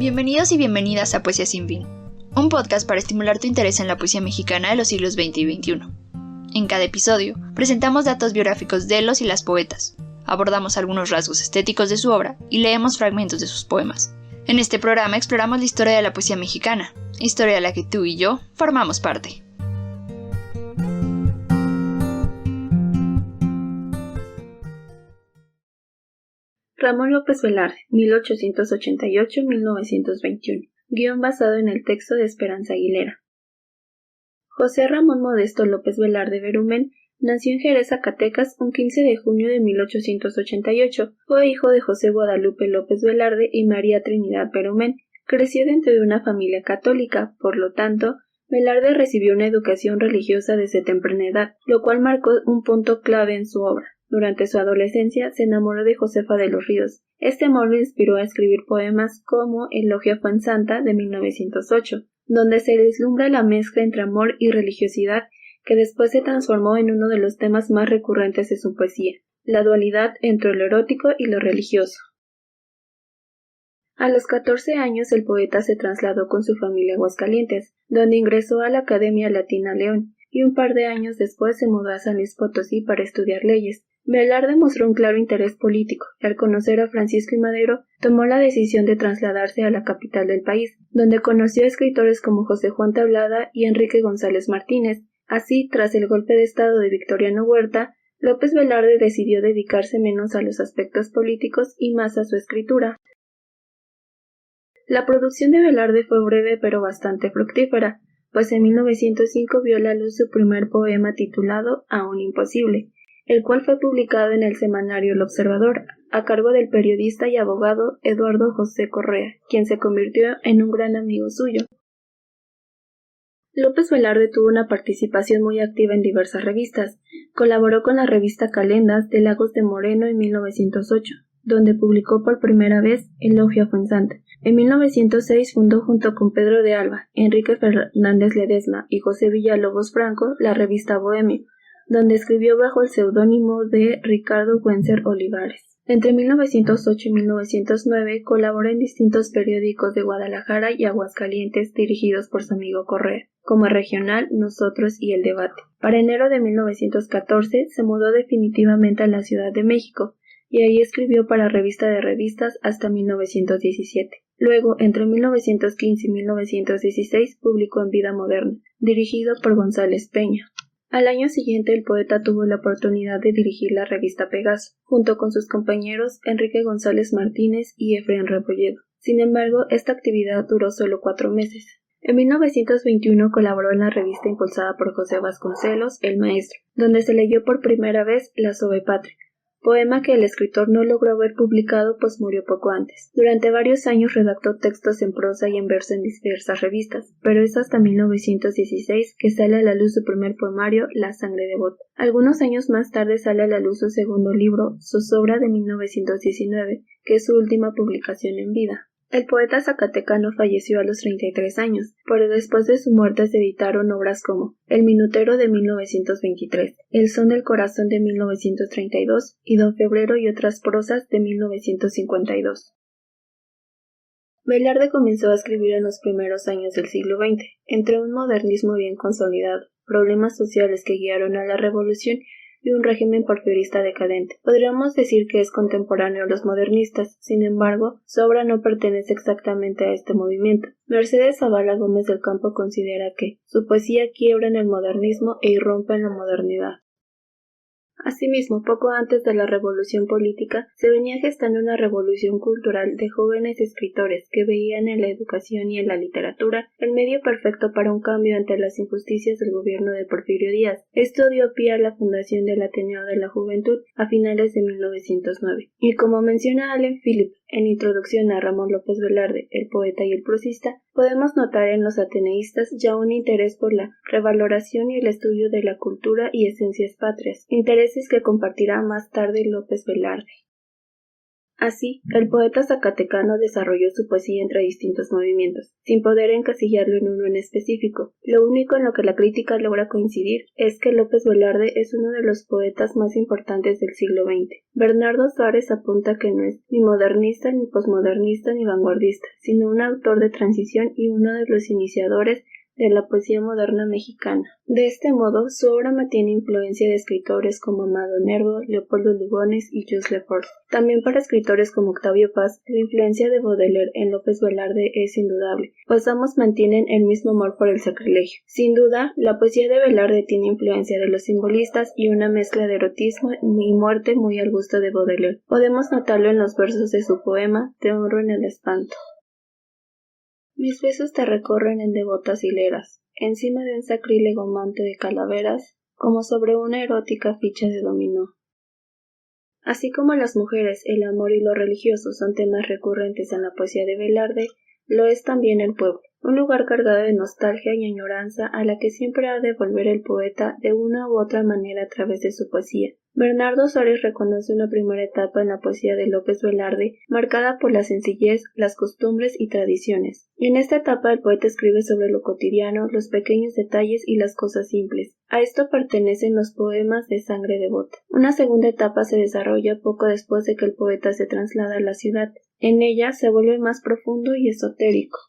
Bienvenidos y bienvenidas a Poesía Sin Fin, un podcast para estimular tu interés en la poesía mexicana de los siglos XX y XXI. En cada episodio, presentamos datos biográficos de los y las poetas, abordamos algunos rasgos estéticos de su obra y leemos fragmentos de sus poemas. En este programa exploramos la historia de la poesía mexicana, historia de la que tú y yo formamos parte. Ramón López Velarde, 1888-1921, guión basado en el texto de Esperanza Aguilera. José Ramón Modesto López Velarde Berumen nació en Jerez, Zacatecas, un 15 de junio de 1888. Fue hijo de José Guadalupe López Velarde y María Trinidad Berumen. Creció dentro de una familia católica, por lo tanto, Velarde recibió una educación religiosa desde temprana edad, lo cual marcó un punto clave en su obra. Durante su adolescencia se enamoró de Josefa de los Ríos. Este amor le inspiró a escribir poemas como Elogio a Fuensanta de 1908, donde se vislumbra la mezcla entre amor y religiosidad que después se transformó en uno de los temas más recurrentes de su poesía, la dualidad entre lo erótico y lo religioso. A los 14 años el poeta se trasladó con su familia a Aguascalientes, donde ingresó a la Academia Latina León, y un par de años después se mudó a San Luis Potosí para estudiar leyes. Velarde mostró un claro interés político y al conocer a Francisco I. Madero tomó la decisión de trasladarse a la capital del país, donde conoció a escritores como José Juan Tablada y Enrique González Martínez. Así, tras el golpe de estado de Victoriano Huerta, López Velarde decidió dedicarse menos a los aspectos políticos y más a su escritura. La producción de Velarde fue breve pero bastante fructífera, pues en 1905 vio la luz su primer poema titulado Aún Imposible, el cual fue publicado en el semanario El Observador, a cargo del periodista y abogado Eduardo José Correa, quien se convirtió en un gran amigo suyo. López Velarde tuvo una participación muy activa en diversas revistas. Colaboró con la revista Calendas de Lagos de Moreno en 1908, donde publicó por primera vez Elogio a Fuensanta. En 1906 fundó junto con Pedro de Alba, Enrique Fernández Ledesma y José Villalobos Franco la revista Bohemio, donde escribió bajo el seudónimo de Ricardo Wencer Olivares. Entre 1908 y 1909 colaboró en distintos periódicos de Guadalajara y Aguascalientes dirigidos por su amigo Correa, como Regional, Nosotros y El Debate. Para enero de 1914 se mudó definitivamente a la Ciudad de México, y ahí escribió para Revista de Revistas hasta 1917. Luego, entre 1915 y 1916, publicó En Vida Moderna, dirigido por González Peña. Al año siguiente, el poeta tuvo la oportunidad de dirigir la revista Pegaso, junto con sus compañeros Enrique González Martínez y Efraín Rebolledo. Sin embargo, esta actividad duró solo 4 meses. En 1921 colaboró en la revista impulsada por José Vasconcelos, El Maestro, donde se leyó por primera vez La Sove Patria, poema que el escritor no logró haber publicado pues murió poco antes. Durante varios años redactó textos en prosa y en verso en diversas revistas, pero es hasta 1916 que sale a la luz su primer poemario, La Sangre Devota. Algunos años más tarde sale a la luz su segundo libro, Zozobra de 1919, que es su última publicación en vida. El poeta zacatecano falleció a los 33 años, pero después de su muerte se editaron obras como El Minutero de 1923, El Son del Corazón de 1932 y Don Febrero y otras prosas de 1952. Velarde comenzó a escribir en los primeros años del siglo XX, entre un modernismo bien consolidado, problemas sociales que guiaron a la revolución y un régimen porfirista decadente. Podríamos decir que es contemporáneo a los modernistas, sin embargo, su obra no pertenece exactamente a este movimiento. Mercedes Zavala Gómez del Campo considera que su poesía quiebra en el modernismo e irrumpe en la modernidad. Asimismo, poco antes de la revolución política, se venía gestando una revolución cultural de jóvenes escritores que veían en la educación y en la literatura el medio perfecto para un cambio ante las injusticias del gobierno de Porfirio Díaz. Esto dio pie a la fundación del Ateneo de la Juventud a finales de 1909. Y como menciona Allen Philip en Introducción a Ramón López Velarde, el poeta y el prosista, podemos notar en los ateneístas ya un interés por la revaloración y el estudio de la cultura y esencias patrias, intereses que compartirá más tarde López Velarde. Así, el poeta zacatecano desarrolló su poesía entre distintos movimientos, sin poder encasillarlo en uno en específico. Lo único en lo que la crítica logra coincidir es que López Velarde es uno de los poetas más importantes del siglo XX. Bernardo Suárez apunta que no es ni modernista, ni posmodernista, ni vanguardista, sino un autor de transición y uno de los iniciadores de la poesía moderna mexicana. De este modo, su obra mantiene influencia de escritores como Amado Nervo, Leopoldo Lugones y Jules Lefort. También para escritores como Octavio Paz, la influencia de Baudelaire en López Velarde es indudable, pues ambos mantienen el mismo amor por el sacrilegio. Sin duda, la poesía de Velarde tiene influencia de los simbolistas y una mezcla de erotismo y muerte muy al gusto de Baudelaire. Podemos notarlo en los versos de su poema Te honro en el espanto. Mis besos te recorren en devotas hileras, encima de un sacrílego manto de calaveras, como sobre una erótica ficha de dominó. Así como las mujeres, el amor y lo religioso son temas recurrentes en la poesía de Velarde, lo es también el pueblo, un lugar cargado de nostalgia y añoranza a la que siempre ha de volver el poeta de una u otra manera a través de su poesía. Bernardo Suárez reconoce una primera etapa en la poesía de López Velarde marcada por la sencillez, las costumbres y tradiciones. En esta etapa el poeta escribe sobre lo cotidiano, los pequeños detalles y las cosas simples. A esto pertenecen los poemas de Sangre Devota. Una segunda etapa se desarrolla poco después de que el poeta se traslada a la ciudad. En ella se vuelve más profundo y esotérico.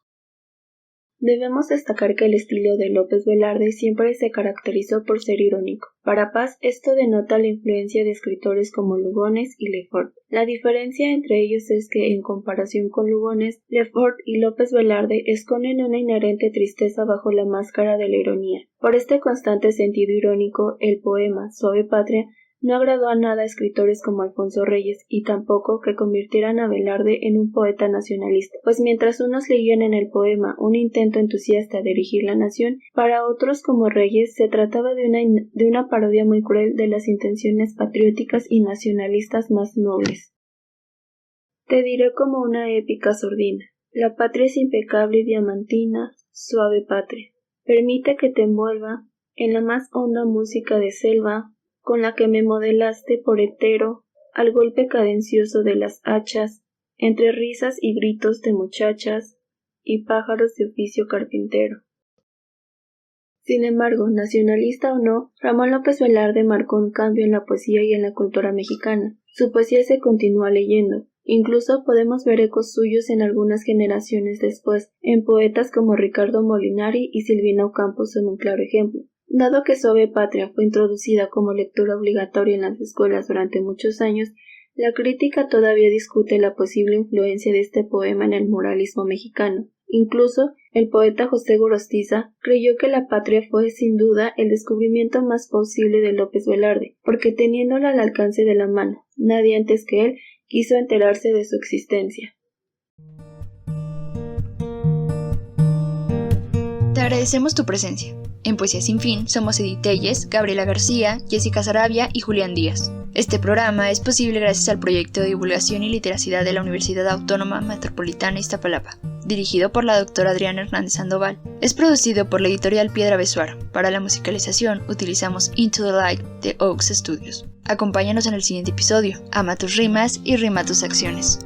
Debemos destacar que el estilo de López Velarde siempre se caracterizó por ser irónico. Para Paz, esto denota la influencia de escritores como Lugones y Lefort. La diferencia entre ellos es que, en comparación con Lugones, Lefort y López Velarde esconden una inherente tristeza bajo la máscara de la ironía. Por este constante sentido irónico, el poema Suave Patria no agradó a nada a escritores como Alfonso Reyes y tampoco que convirtieran a Velarde en un poeta nacionalista, pues mientras unos leían en el poema un intento entusiasta de erigir la nación, para otros como Reyes se trataba de una parodia muy cruel de las intenciones patrióticas y nacionalistas más nobles. Te diré como una épica sordina, la patria es impecable y diamantina, suave patria, permite que te envuelva en la más honda música de selva, con la que me modelaste por hetero, al golpe cadencioso de las hachas, entre risas y gritos de muchachas y pájaros de oficio carpintero. Sin embargo, nacionalista o no, Ramón López Velarde marcó un cambio en la poesía y en la cultura mexicana. Su poesía se continúa leyendo. Incluso podemos ver ecos suyos en algunas generaciones después, en poetas como Ricardo Molinari y Silvina Ocampo son un claro ejemplo. Dado que Suave Patria fue introducida como lectura obligatoria en las escuelas durante muchos años, la crítica todavía discute la posible influencia de este poema en el muralismo mexicano. Incluso, el poeta José Gorostiza creyó que La Patria fue sin duda el descubrimiento más posible de López Velarde, porque teniéndola al alcance de la mano, nadie antes que él quiso enterarse de su existencia. Te agradecemos tu presencia. En Poesía Sin Fin somos Edith Telles, Gabriela García, Jessica Sarabia y Julián Díaz. Este programa es posible gracias al proyecto de divulgación y literacidad de la Universidad Autónoma Metropolitana Iztapalapa, dirigido por la doctora Adriana Hernández Sandoval. Es producido por la editorial Piedra Besuar. Para la musicalización utilizamos Into the Light de Oaks Studios. Acompáñanos en el siguiente episodio. Ama tus rimas y rima tus acciones.